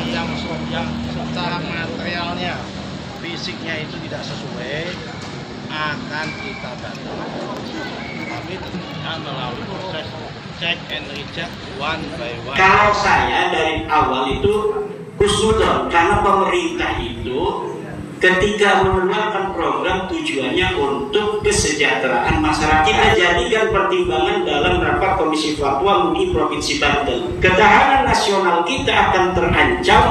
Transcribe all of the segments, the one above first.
yang secara materialnya, fisiknya itu tidak sesuai akan kita bantu. Tapi tentunya melalui proses check and reject one by one. Kalau saya dari awal itu husnudon, karena pemerintah itu ketika mengeluarkan program tujuannya untuk kesejahteraan masyarakat, kita jadikan pertimbangan dalam rapat Komisi Fatwa MUI Provinsi Banten. Ketahanan nasional kita akan terancam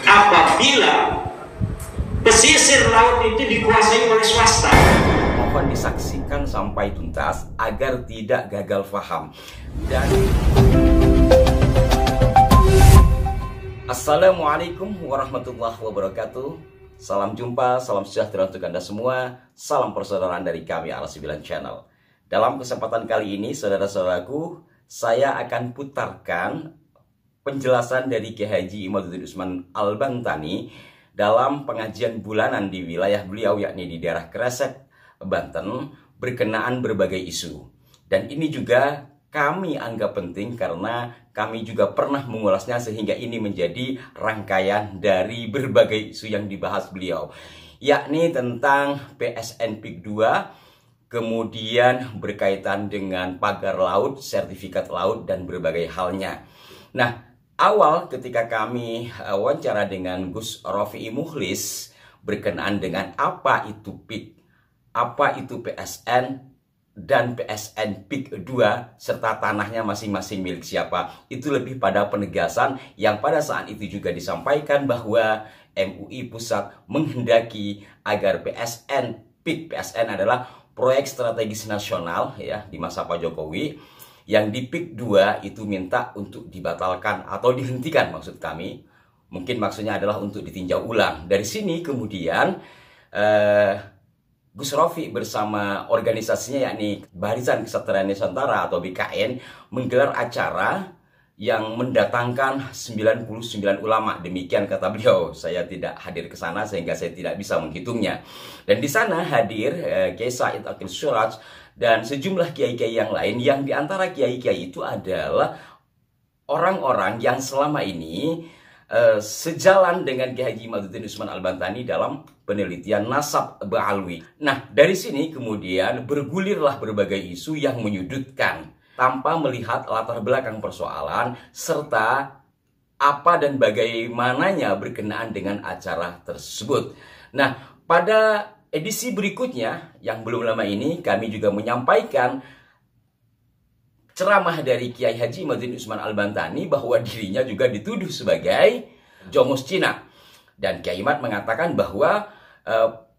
apabila pesisir laut itu dikuasai oleh swasta. Mohon disaksikan sampai tuntas agar tidak gagal paham. Dan Assalamualaikum warahmatullahi wabarakatuh. Salam jumpa, salam sejahtera untuk Anda semua. Salam persaudaraan dari kami Al9 Channel. Dalam kesempatan kali ini, saudara-saudaraku, saya akan putarkan penjelasan dari Kiai Haji Imaduddin Usman Al-Bantani dalam pengajian bulanan di wilayah beliau, yakni di daerah Kresek, Banten, berkenaan berbagai isu. Dan ini juga kami anggap penting karena kami juga pernah mengulasnya sehingga ini menjadi rangkaian dari berbagai isu yang dibahas beliau, yakni tentang PSN PIK 2, kemudian berkaitan dengan pagar laut, sertifikat laut, dan berbagai halnya. Nah, awal ketika kami wawancara dengan Gus Rofi'i Mukhlis berkenaan dengan apa itu PIK, apa itu PSN, dan PSN PIK 2 serta tanahnya masing-masing milik siapa, itu lebih pada penegasan yang pada saat itu juga disampaikan bahwa MUI Pusat menghendaki agar PSN PIK adalah proyek strategis nasional ya di masa Pak Jokowi, yang di PIK 2 itu minta untuk dibatalkan atau dihentikan, maksud kami. Mungkin maksudnya adalah untuk ditinjau ulang. Dari sini kemudian Gus Rofi bersama organisasinya yakni Barisan Kesatria Nusantara atau BKN menggelar acara yang mendatangkan 99 ulama. Demikian kata beliau. Saya tidak hadir ke sana sehingga saya tidak bisa menghitungnya. Dan di sana hadir Kiai Said Akil Siraj dan sejumlah kiai-kiai yang lain, yang diantara kiai-kiai itu adalah orang-orang yang selama ini sejalan dengan Kiai Haji Imaduddin Usman Al-Bantani dalam penelitian nasab Ba'alwi. Nah, dari sini kemudian bergulirlah berbagai isu yang menyudutkan tanpa melihat latar belakang persoalan serta apa dan bagaimananya berkenaan dengan acara tersebut. Nah, pada edisi berikutnya yang belum lama ini kami juga menyampaikan ceramah dari Kiai Haji Imaduddin Usman Al-Bantani bahwa dirinya juga dituduh sebagai Jomus Cina. Dan Kiai Imad mengatakan bahwa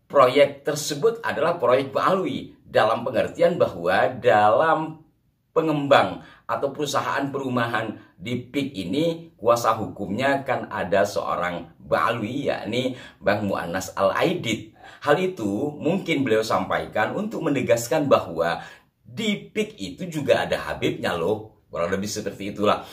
proyek tersebut adalah proyek Ba'alwi, dalam pengertian bahwa dalam pengembang atau perusahaan perumahan di PIK ini kuasa hukumnya kan ada seorang Ba'alwi, yakni Bang Mu'annas Al-Aidid. Hal itu mungkin beliau sampaikan untuk menegaskan bahwa di PIK itu juga ada Habibnya loh, kurang lebih seperti itulah.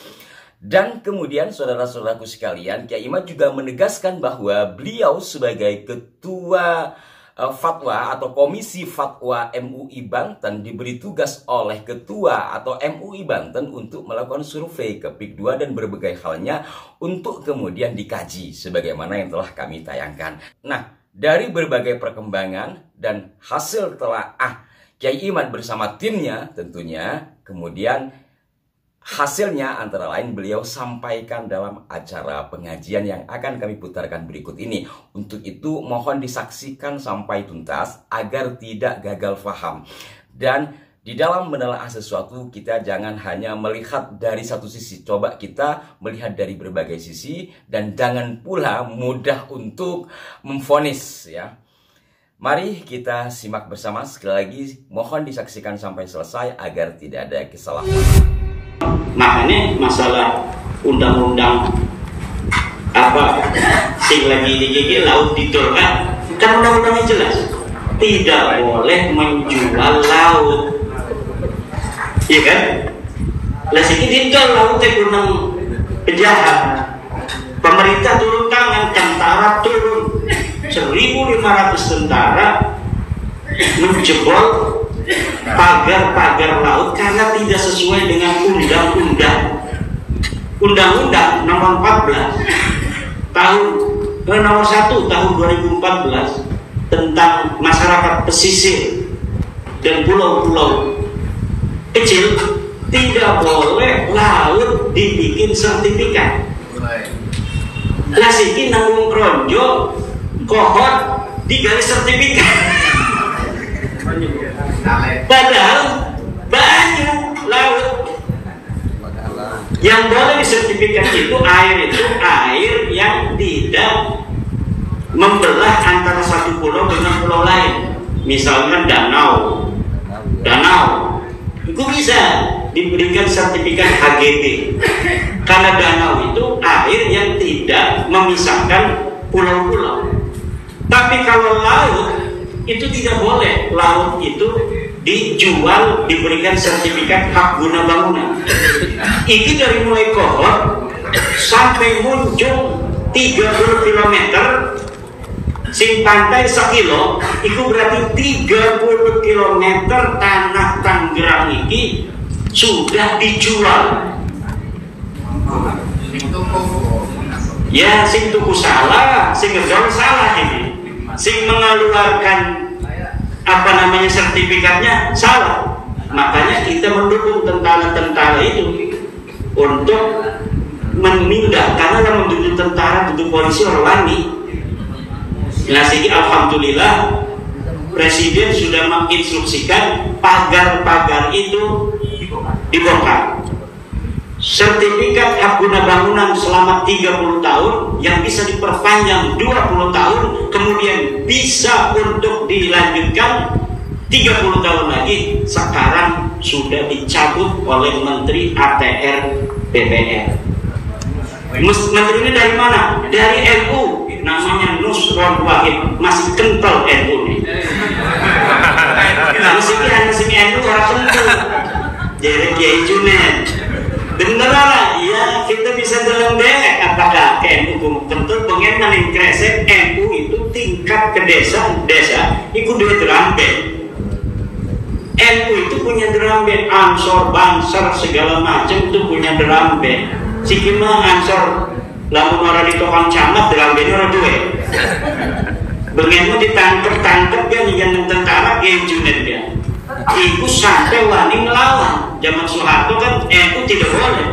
Dan kemudian saudara-saudaraku sekalian, Kiai Imad juga menegaskan bahwa beliau sebagai ketua fatwa atau komisi fatwa MUI Banten diberi tugas oleh ketua atau MUI Banten untuk melakukan survei ke PIK 2 dan berbagai halnya untuk kemudian dikaji sebagaimana yang telah kami tayangkan. Nah, dari berbagai perkembangan dan hasil telaah Kiai Imad bersama timnya tentunya, kemudian hasilnya antara lain beliau sampaikan dalam acara pengajian yang akan kami putarkan berikut ini. Untuk itu mohon disaksikan sampai tuntas agar tidak gagal paham. Dan di dalam menelaah sesuatu kita jangan hanya melihat dari satu sisi, coba kita melihat dari berbagai sisi dan jangan pula mudah untuk memvonis ya. Mari kita simak bersama, sekali lagi mohon disaksikan sampai selesai agar tidak ada kesalahan. Makanya masalah undang-undang apa sing lagi digigit laut ditolak, kan undang-undangnya jelas tidak boleh menjual laut, iya kan? Lah sing ditol laut teh gunung penjahat, pemerintah turun tangan, tentara turun 1.500 tentara menjebol pagar-pagar laut karena tidak sesuai dengan undang-undang nomor 14 nomor 1 tahun 2014 tentang masyarakat pesisir dan pulau-pulau kecil, tidak boleh laut dibikin sertifikat. Lasiki nanggung kronjo kohot digali sertifikat. Padahal banyak laut yang boleh disertifikat itu air yang tidak membelah antara satu pulau dengan pulau lain. Misalkan danau itu bisa diberikan sertifikat HGB karena danau itu air yang tidak memisahkan pulau-pulau. Tapi kalau laut itu tidak boleh, laut itu dijual, diberikan sertifikat hak guna bangunan. Ini dari mulai kohot sampai muncul 30 km, sing pantai 1 kilo, itu berarti 30 km tanah Tangerang ini sudah dijual. Ya, sing tuku salah, sing ngedol salah ini, sing mengeluarkan sertifikatnya salah. Makanya kita mendukung tentara-tentara itu untuk menindak, karena yang mendukung tentara, duduk polisi orang lagi. Nah, sini alhamdulillah Presiden sudah menginstruksikan pagar-pagar itu dibongkar. Sertifikat hak guna bangunan selama 30 tahun yang bisa diperpanjang 20 tahun, kemudian bisa untuk dilanjutkan 30 tahun lagi, sekarang sudah dicabut oleh Menteri ATR BPR. Menteri ini dari mana? Dari NU, namanya Nusron Wahid, masih kental NU nih. Masih NU orang kental. Jadi Kiai Junet. Beneran ya, kita bisa dalam dek apakah NU kental pengen naning kresek NU itu tingkat ke desa ikut duit rambet. NU itu punya drum band, Ansor, Bansar, segala macam itu punya drum band. Sikima Ansor, lamun orang di tokang camat, drum band orang duwe. Bengenmu ditangkep ya, yang tentara game Junet ya. Iku sampai wani melawan. Zaman Soeharto kan NU tidak boleh.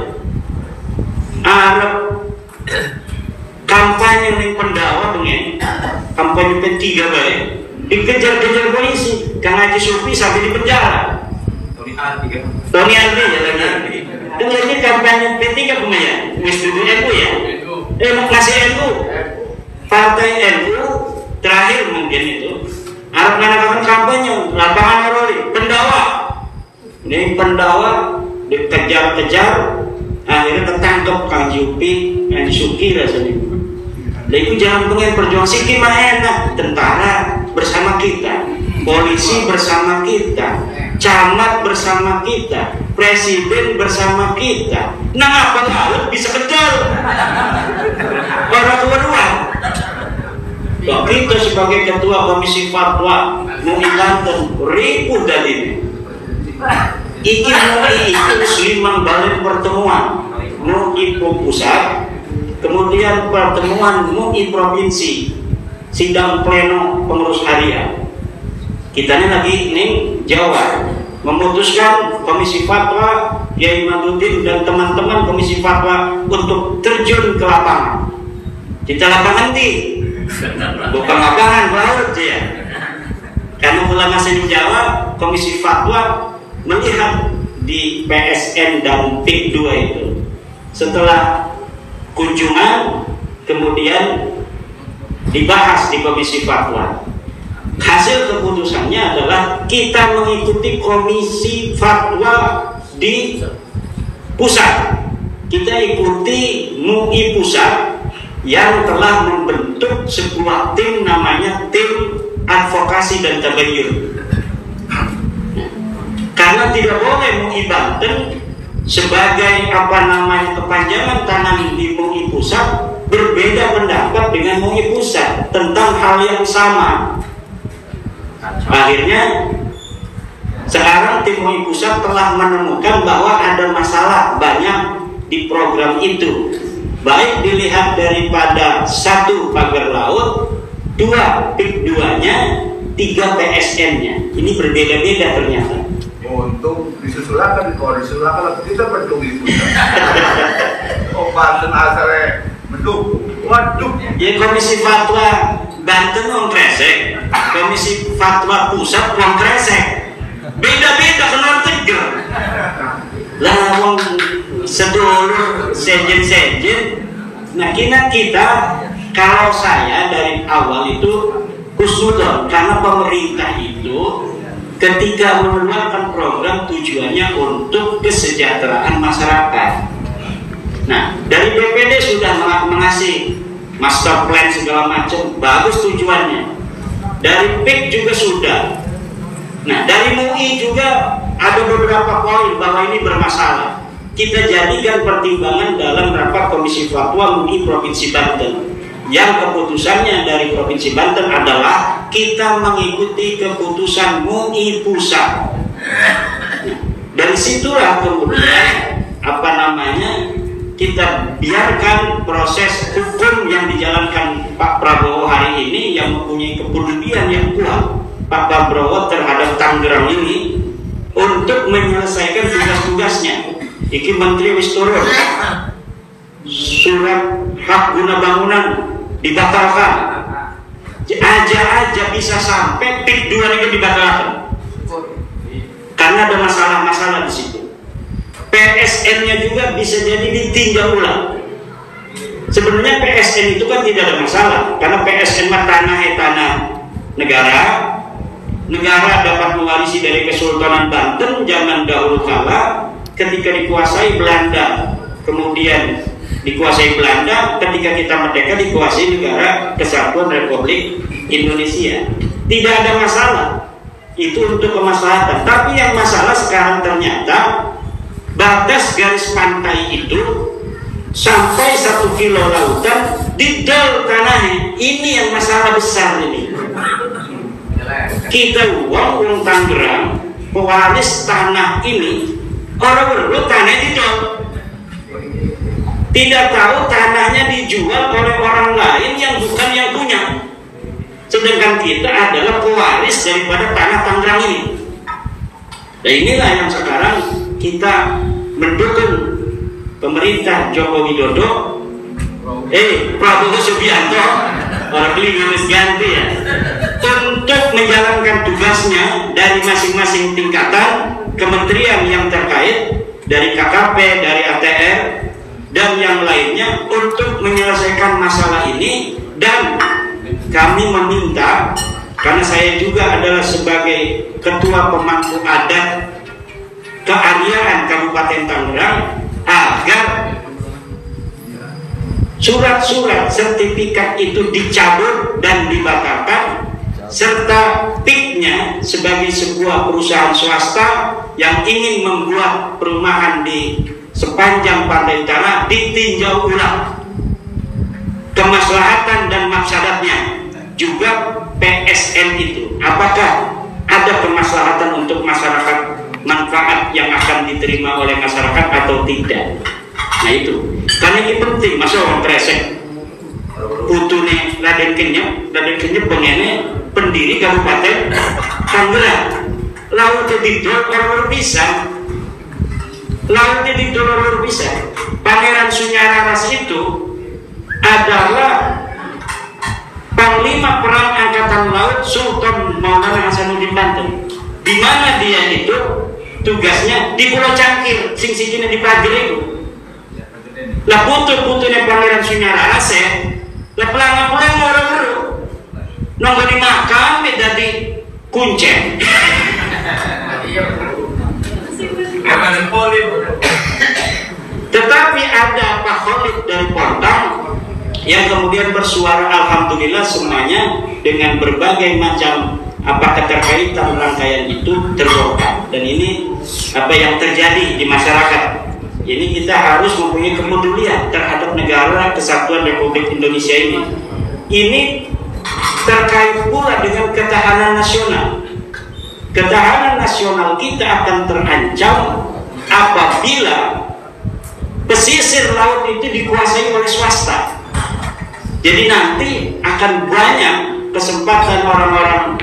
Arab kampanye yang pendawa bengen, kampanye P3 baik. Dikejar-kejar polisi, Kang Haji Sufi sampai di penjara. Tony Ardi ya lagi. Dan lagi kampanye P3 ya, Wisnu NU ya. Masih NU, Partai NU terakhir mungkin itu. Arab mengadakan kampanye, lapangan roli, pendawa. Ini pendawa dikejar-kejar, akhirnya tertangkap Kang Jupi, Haji Suki rasanya. Nah itu jangan pengen perjuangan sih mah enak, tentara bersama kita, polisi bersama kita, camat bersama kita, presiden bersama kita. Nah apa lalu bisa kejar orang tua-tua. Kita sebagai ketua komisi fatwa MUI Banten ribu dari iki MUI itu selimang balik pertemuan MUI pusat, kemudian pertemuan MUI provinsi, sidang pleno pengurus harian. Kita ini lagi ini Jawa memutuskan komisi fatwa Kiai Madudin dan teman-teman komisi fatwa untuk terjun ke lapangan. Kita lapangan bukan lapangan laut ya. Karena ulama di Jawa komisi fatwa melihat di PSN dan PIK 2 itu setelah kunjungan kemudian dibahas di komisi fatwa. Hasil keputusannya adalah kita mengikuti komisi fatwa di pusat. Kita ikuti MUI pusat yang telah membentuk sebuah tim namanya tim advokasi dan tabayyun. Karena tidak boleh MUI Banten sebagai kepanjangan tangan di MUI pusat berbeda pendapat dengan MUI pusat tentang hal yang sama. Akhirnya sekarang tim MUI pusat telah menemukan bahwa ada masalah banyak di program itu, baik dilihat daripada 2 PIK 2-nya, 3 PSN-nya. Ini berbeda-beda ternyata. Untuk disusulakan, kalau disusulakan kita betul itu. Oh, Banten asalnya mendukung. Waduh. Ya Komisi Fatwa Banten wong kresek, Komisi Fatwa Pusat wong kresek. Beda-beda kenal tegar. Lah wong sedulur sejen-sejen. Nah kita kalau saya dari awal itu khusnudon, karena pemerintah itu ketika mengeluarkan program tujuannya untuk kesejahteraan masyarakat. Nah, dari BPD sudah mengasih master plan segala macam, bagus tujuannya. Dari PIK juga sudah. Nah, dari MUI juga ada beberapa poin bahwa ini bermasalah. Kita jadikan pertimbangan dalam rapat Komisi Fatwa MUI Provinsi Banten. Yang keputusannya dari Provinsi Banten adalah kita mengikuti keputusan MUI Pusat. Dari situlah kemudian kita biarkan proses hukum yang dijalankan Pak Prabowo hari ini yang mempunyai kepedulian yang kuat Pak Prabowo terhadap Tangerang ini untuk menyelesaikan tugas-tugasnya. Iki Menteri wis turun, surat hak guna bangunan dibatalkan, aja bisa sampai PIK 2 itu dibatalkan karena ada masalah-masalah di situ. PSN-nya juga bisa jadi ditinjau ulang. Sebenarnya PSN itu kan tidak ada masalah karena PSN mah tanah negara. Negara dapat mewarisi dari Kesultanan Banten zaman dahulu kala ketika dikuasai Belanda, kemudian dikuasai Belanda, ketika kita merdeka dikuasai Negara Kesatuan Republik Indonesia. Tidak ada masalah, itu untuk kemaslahatan. Tapi yang masalah sekarang ternyata batas garis pantai itu sampai 1 kilo lautan didol tanahnya. Ini yang masalah besar ini. Kita uang Tangerang pewaris tanah ini, orang berlu tanah didol, tidak tahu tanahnya dijual oleh orang lain yang bukan yang punya, sedangkan kita adalah pewaris daripada tanah Tangerang ini. Dan inilah yang sekarang kita mendukung pemerintah Joko Widodo, Prabowo Subianto, orang keliru ganti ya, untuk menjalankan tugasnya dari masing-masing tingkatan kementerian yang terkait, dari KKP, dari ATR, dan yang lainnya untuk menyelesaikan masalah ini. Dan kami meminta, karena saya juga adalah sebagai ketua pemangku adat kearyaan Kabupaten Tangerang, agar surat-surat sertifikat itu dicabut dan dibatalkan, serta PIK-nya sebagai sebuah perusahaan swasta yang ingin membuat perumahan di sepanjang pantai utara ditinjau ulang kemaslahatan dan mafsadatnya. Juga PSN itu, apakah ada kemaslahatan untuk masyarakat, manfaat yang akan diterima oleh masyarakat atau tidak. Nah itu, karena ini penting. Masa orang kresek putune Raden Kenyep pengennya pendiri Kabupaten Tangerang, lautnya didol orang bisa, lautnya didol orang bisa. Pangeran Sunyararas itu adalah Panglima Perang Angkatan Laut Sultan Maulana Hasanuddin Banten, di mana dia itu tugasnya di Pulau Cangkir, sing-singnya di Pagir itu. Lah putu-putunya Pangeran Sunyararas ya, lah pelang-pelang orang-orang nongol di makam dari kuncen. Tetapi ada Pak Khalid dari Pontang yang kemudian bersuara alhamdulillah semuanya dengan berbagai macam keterkaitan rangkaian itu terbongkar. Dan ini apa yang terjadi di masyarakat. Ini kita harus mempunyai kepedulian terhadap Negara Kesatuan Republik Indonesia ini. Ini terkait pula dengan ketahanan nasional. Ketahanan nasional kita akan terancam apabila pesisir laut itu dikuasai oleh swasta. Jadi nanti akan banyak kesempatan orang-orang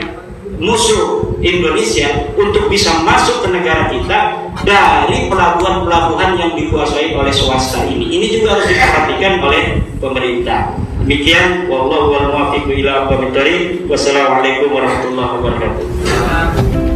musuh Indonesia untuk bisa masuk ke negara kita dari pelabuhan-pelabuhan yang dikuasai oleh swasta ini. Ini juga harus diperhatikan oleh pemerintah. Demikian, wallahu wal muwaffiq ila aqwamit thoriq. Wassalamualaikum warahmatullahi wabarakatuh.